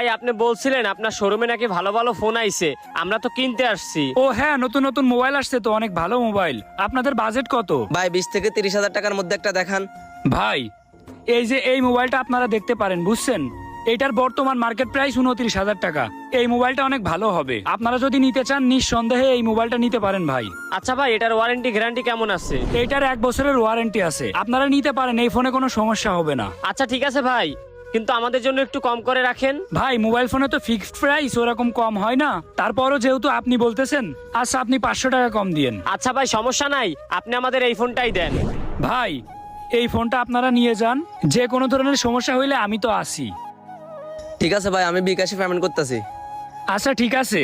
ভাই আপনি বলছিলেন আপনার শোরুমে নাকি ভালো ভালো ফোন আইছে, আমরা তো কিনতে আসছি। ও হ্যাঁ, নতুন নতুন মোবাইল আসছে তো, অনেক ভালো মোবাইল। আপনাদের বাজেট কত? ভাই 20 থেকে 30 হাজার টাকার মধ্যে একটা দেখান। ভাই এই যে এই মোবাইলটা আপনারা দেখতে পারেন, বুঝছেন? এটার বর্তমান মার্কেট প্রাইস 29,000 টাকা। এই মোবাইলটা অনেক ভালো হবে, আপনারা যদি নিতে চান নিঃসন্দেহে এই মোবাইলটা নিতে পারেন ভাই। আচ্ছা ভাই, এটার ওয়ারেন্টি গ্যারান্টি কেমন আছে? এইটার 1 বছরের ওয়ারেন্টি আছে, আপনারা নিতে পারেন, এই ফোনে কোনো সমস্যা হবে না। আচ্ছা ঠিক আছে ভাই, কিন্তু আমাদের জন্য একটু কম করে রাখেন। ভাই মোবাইল ফোনে তো ফিক্সড প্রাইস ওরকম কম হয় না, তারপরও যেহেতু আপনি বলতেছেন, আচ্ছা আপনি 500 টাকা কম দিয়েন। আচ্ছা ভাই সমস্যা নাই, আপনি আমাদের এই ফোনটাই দেন। ভাই এই ফোনটা আপনারা নিয়ে যান, যে কোনো ধরনের সমস্যা হইলে আমি তো আছি। ঠিক আছে ভাই, আমি বিকাশে পেমেন্ট করতেছি। আচ্ছা ঠিক আছে,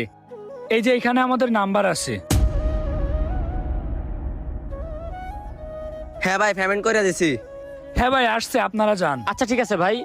এই যে এখানে আমাদের নাম্বার আছে। হ্যাঁ ভাই, পেমেন্ট করে দিছি। হ্যাঁ ভাই আসছে, আপনারা যান। আচ্ছা ঠিক আছে ভাই।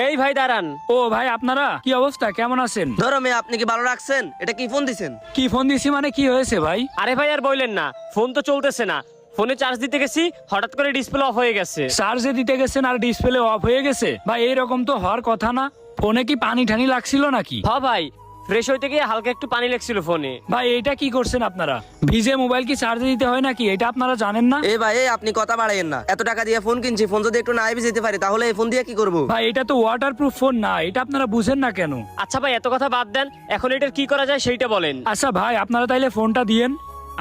এই ভাই দাঁড়ান। ও ভাই আপনারা কি অবস্থা, কেমন আছেন? ধরো মেয়ে, আপনি কি ভালো রাখছেন? এটা কি ফোন দিছেন? কি ফোন দিছি মানে, কি হয়েছে ভাই? আরে ভাই আর বললেন না, ফোন তো চলতেছে না। ফোনে চার্জ দিতে গেছি, হঠাৎ করে ডিসপ্লে অফ হয়ে গেছে। চার্জে দিতে গেছেন আর ডিসপ্লে অফ হয়ে গেছে? ভাই এইরকম তো হওয়ার কথা না, ফোনে কি পানি ঠানি লাগছিল নাকি? হ ভাই, ফ্রেশ হইতে গিয়ে হালকা একটু পানি লেগছিল ফোনে। ভাই এটা কি করছেন আপনারা? ভিজে মোবাইল কি চার্জে দিতে হয় নাকি, এটা আপনারা জানেন না? এ ভাই, আপনি কথা বাড়াইয়েন না। এত টাকা দিয়ে ফোন কিনছি, ফোন যদি একটু না যেতে পারি তাহলে এই ফোন দিয়ে কি করব? ভাই এটা তো ওয়াটারপ্রুফ ফোন না, এটা আপনারা বুঝেন না কেন? আচ্ছা ভাই এত কথা বাদ দেন, এখন এটার কি করা যায় সেইটা বলেন। আচ্ছা ভাই আপনারা তাইলে ফোনটা দিয়েন,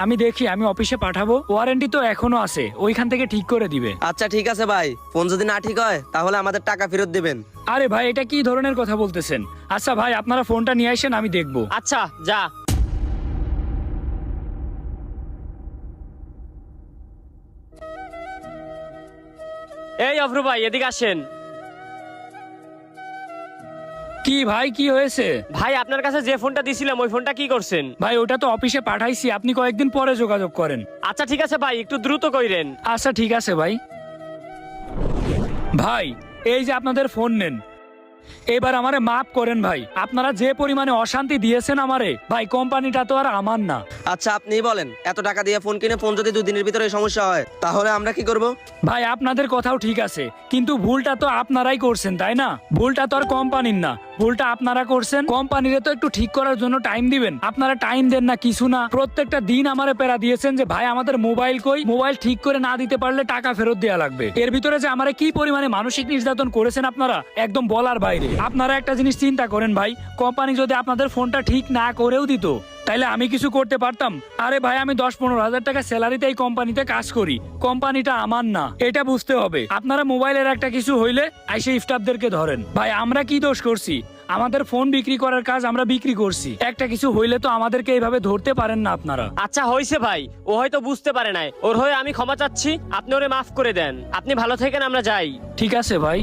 আমি দেখি, আমি অফিসে পাঠাবো, ওয়ারেন্টি তো এখনো আছে, ওইখান থেকে ঠিক করে দিবে। আচ্ছা ঠিক আছে ভাই, ফোন যদি না ঠিক হয় তাহলে আমাদের টাকা ফেরত দেবেন। আরে ভাই এটা কি ধরনের কথা বলতেছেন? আচ্ছা ভাই আপনারা ফোনটা নিয়ে আসেন, আমি দেখবো। আচ্ছা যা। এই অভ্রু ভাই এদিকে আসেন। কি ভাই কি হয়েছে? ভাই আপনার কাছে যে ফোনটা দিছিলাম ওই ফোনটা কি করছেন? ভাই ওটা তো অফিসে পাঠাইছি, আপনি কয়েকদিন পরে যোগাযোগ করেন। আচ্ছা ঠিক আছে ভাই, একটু দ্রুত কইরেন। আচ্ছা ঠিক আছে ভাই। ভাই এই যে আপনাদের ফোন নেন, এবার আমারে মাফ করেন ভাই, আপনারা যে পরিমাণে অশান্তি দিয়েছেন আমারে, ভাই কোম্পানিটা তো আর আমার না। আচ্ছা আপনি বলেন, এত টাকা দিয়ে ফোন কিনে ফোন যদি 2 দিনের ভিতরে এই সমস্যা হয় তাহলে আমরা কি করব? ভাই আপনাদের কথাও ঠিক আছে, কিন্তু ভুলটা তো আপনারাই করছেন তাই না? ভুলটা তো আর কোম্পানির না, ভুলটা আপনারা করছেন। কোম্পানিরে তো একটু ঠিক করার জন্য টাইম দিবেন, আপনারা টাইম দেন না, কিছু না। প্রত্যেকটা দিন আমারে পেরা দিয়েছেন যে ভাই আমাদের মোবাইল কই, মোবাইল ঠিক করে না দিতে পারলে টাকা ফেরত দেওয়া লাগবে। এর ভিতরে যে আমারে কি পরিমাণে মানসিক নির্যাতন করেছেন আপনারা, একদম বলার বাইরে। আপনারা একটা জিনিস চিন্তা করেন ভাই, কোম্পানি যদি আপনাদের ফোনটা ঠিক না করেও দিত তাইলে আমি কিছু করতে পারতাম? আরে ভাই আমি 10-15 হাজার টাকা স্যালারিতে এই কোম্পানিতে কাজ করি, কোম্পানিটা আমার না, এটা বুঝতে হবে। আপনারা মোবাইলের একটা কিছু হইলে আইসে স্টাফদেরকে ধরেন। ভাই আমরা কি দোষ করছি? আমাদের ফোন বিক্রি করার কাজ আমরা বিক্রি করছি, একটা কিছু হইলে তো আমাদেরকে এইভাবে ধরতে পারেন না আপনারা। আচ্ছা হইছে ভাই, ও হয়তো বুঝতে পারে নাই, ওর হয়ে আমি ক্ষমা চাচ্ছি, আপনি ওরে মাফ করে দেন। আপনি ভালো থাকেন, আমরা যাই। ঠিক আছে ভাই।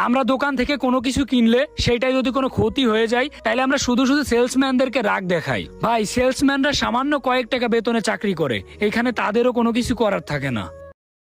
আমরা দোকান থেকে কোনো কিছু কিনলে সেটাই যদি কোনো ক্ষতি হয়ে যায় তাহলে আমরা শুধু শুধু সেলসম্যানদেরকে রাগ দেখাই। ভাই সেলসম্যানরা সামান্য কয়েক টাকা বেতনে চাকরি করে, এখানে তাদেরও কোনো কিছু করার থাকে না।